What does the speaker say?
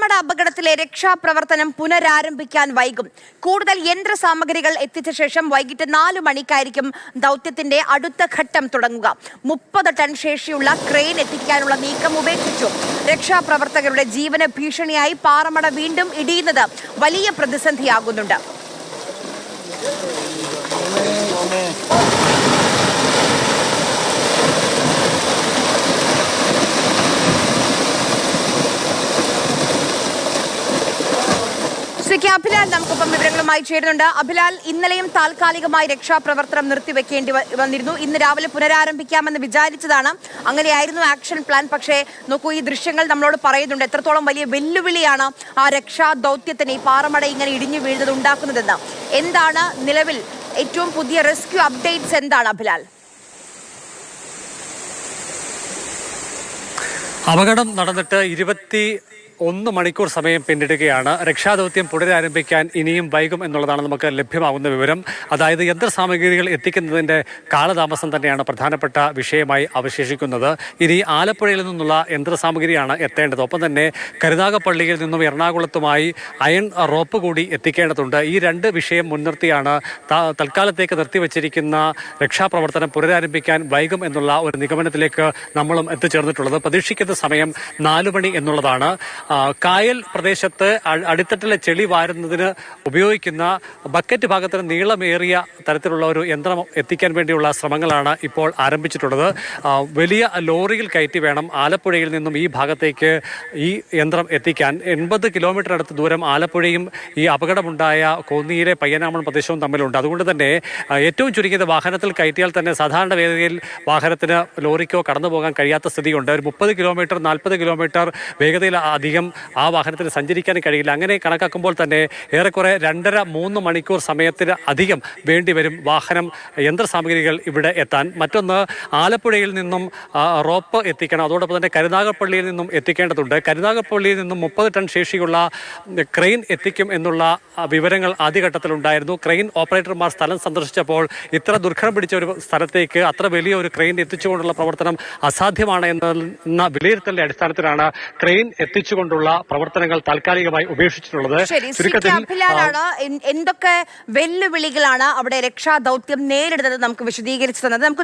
പാറമട അപകടത്തിലെ രക്ഷാപ്രവർത്തനം പുനരാരംഭിക്കാൻ വൈകും. കൂടുതൽ യന്ത്രസാമഗ്രികൾ എത്തിച്ച ശേഷം വൈകിട്ട് 4 മണിക്കായിരിക്കും ദൗത്യത്തിന്റെ അടുത്ത ഘട്ടം തുടങ്ങുക. 30 ടൺ ശേഷിയുള്ള ക്രെയിൻ എത്തിക്കാനുള്ള നീക്കം ഉപേക്ഷിച്ചു. രക്ഷാപ്രവർത്തകരുടെ ജീവന് ഭീഷണിയായി പാറമട വീണ്ടും ഇടിയുന്നത് വലിയ പ്രതിസന്ധിയാകുന്നുണ്ട്. അഭിലാൽ നമുക്കൊപ്പം വിവരങ്ങളുമായി ചേരുന്നുണ്ട്. അഭിലാൽ, ഇന്നലെയും താൽക്കാലികമായി രക്ഷാപ്രവർത്തനം നിർത്തിവെക്കേണ്ടി വന്നിരുന്നു. ഇന്ന് രാവിലെ പുനരാരംഭിക്കാമെന്ന് വിചാരിച്ചതാണ്. അങ്ങനെയായിരുന്നു ആക്ഷൻ പ്ലാൻ. പക്ഷേ നോക്കൂ, ഈ ദൃശ്യങ്ങൾ നമ്മളോട് പറയുന്നുണ്ട് എത്രത്തോളം വലിയ വെല്ലുവിളിയാണ് ആ രക്ഷാ ദൗത്യത്തിന് ഈ പാറമട ഇങ്ങനെ ഇടിഞ്ഞു വീഴുന്നത് ഉണ്ടാക്കുന്നതെന്ന്. എന്താണ് നിലവിൽ ഏറ്റവും പുതിയ റെസ്ക്യൂ അപ്ഡേറ്റ്സ് എന്താണ് അഭിലാൽ? അപകടം നടന്നിട്ട് 21 മണിക്കൂർ സമയം പിന്നിടുകയാണ്. രക്ഷാദൗത്യം പുനരാരംഭിക്കാൻ ഇനിയും വൈകും എന്നുള്ളതാണ് നമുക്ക് ലഭ്യമാകുന്ന വിവരം. അതായത് യന്ത്രസാമഗ്രികൾ എത്തിക്കുന്നതിൻ്റെ കാലതാമസം തന്നെയാണ് പ്രധാനപ്പെട്ട വിഷയമായി അവശേഷിക്കുന്നത്. ഇനി ആലപ്പുഴയിൽ നിന്നുള്ള യന്ത്രസാമഗ്രിയാണ് എത്തേണ്ടത്. ഒപ്പം തന്നെ കരുനാഗപ്പള്ളിയിൽ നിന്നും എറണാകുളത്തുമായി അയൺ റോപ്പ് കൂടി എത്തിക്കേണ്ടതുണ്ട്. ഈ 2 വിഷയം മുൻനിർത്തിയാണ് തൽക്കാലത്തേക്ക് നിർത്തിവച്ചിരിക്കുന്ന രക്ഷാപ്രവർത്തനം പുനരാരംഭിക്കാൻ വൈകും എന്നുള്ള ഒരു നിഗമനത്തിലേക്ക് നമ്മളും എത്തിച്ചേർന്നിട്ടുള്ളത്. പ്രതീക്ഷിക്കുന്ന സമയം 4 മണി എന്നുള്ളതാണ്. കായൽ പ്രദേശത്ത് അടിത്തട്ടിലെ ചെളി വാരുന്നതിന് ഉപയോഗിക്കുന്ന ബക്കറ്റ് ഭാഗത്തിന് നീളമേറിയ തരത്തിലുള്ള ഒരു യന്ത്രം എത്തിക്കാൻ വേണ്ടിയുള്ള ശ്രമങ്ങളാണ് ഇപ്പോൾ ആരംഭിച്ചിട്ടുള്ളത്. വലിയ ലോറിയിൽ കയറ്റി വേണം ആലപ്പുഴയിൽ നിന്നും ഈ ഭാഗത്തേക്ക് ഈ യന്ത്രം എത്തിക്കാൻ. 80 കിലോമീറ്റർ അടുത്ത് ദൂരം ആലപ്പുഴയും ഈ അപകടമുണ്ടായ കോന്നിയിലെ പയ്യനാമൺ പ്രദേശവും തമ്മിലുണ്ട്. അതുകൊണ്ട് തന്നെ ഏറ്റവും ചുരുങ്ങിയത് വാഹനത്തിൽ കയറ്റിയാൽ തന്നെ സാധാരണ വേഗതയിൽ വാഹനത്തിന് ലോറിക്കോ കടന്നു പോകാൻ കഴിയാത്ത സ്ഥിതിയുണ്ട്. ഒരു 30 കിലോമീറ്റർ 40 കിലോമീറ്റർ വേഗതയിൽ അധികം ആ വാഹനത്തിന് സഞ്ചരിക്കാൻ കഴിയില്ല. അങ്ങനെ കണക്കാക്കുമ്പോൾ തന്നെ ഏറെക്കുറെ 2.5-3 മണിക്കൂർ സമയത്തിന് അധികം വേണ്ടിവരും വാഹനം യന്ത്രസാമഗ്രികൾ ഇവിടെ എത്താൻ. മറ്റൊന്ന്, ആലപ്പുഴയിൽ നിന്നും റോപ്പ് എത്തിക്കണം. അതോടൊപ്പം തന്നെ കരുനാഗപ്പള്ളിയിൽ നിന്നും എത്തിക്കേണ്ടതുണ്ട്. കരുനാഗപ്പള്ളിയിൽ നിന്നും 30 ടൺ ശേഷിയുള്ള ക്രെയിൻ എത്തിക്കും എന്നുള്ള വിവരങ്ങൾ ആദ്യഘട്ടത്തിലുണ്ടായിരുന്നു. ക്രെയിൻ ഓപ്പറേറ്റർമാർ സ്ഥലം സന്ദർശിച്ചപ്പോൾ ഇത്ര ദുർഘടം പിടിച്ച ഒരു സ്ഥലത്തേക്ക് അത്ര വലിയ ഒരു ക്രെയിൻ എത്തിച്ചുകൊണ്ടുള്ള പ്രവർത്തനം അസാധ്യമാണ് എന്ന വിലയിരുത്തലിന്റെ അടിസ്ഥാനത്തിലാണ് ക്രെയിൻ എത്തിച്ചുകൊണ്ടുള്ള പ്രവർത്തനങ്ങൾ താൽക്കാലികമായി ഉപേക്ഷിച്ചിട്ടുള്ളത്. എന്തൊക്കെ വെല്ലുവിളികളാണ് അവിടെ രക്ഷാദൗത്യം നേരിടുന്നത് നമുക്ക് വിശദീകരിച്ചു തന്നത്. നമുക്ക്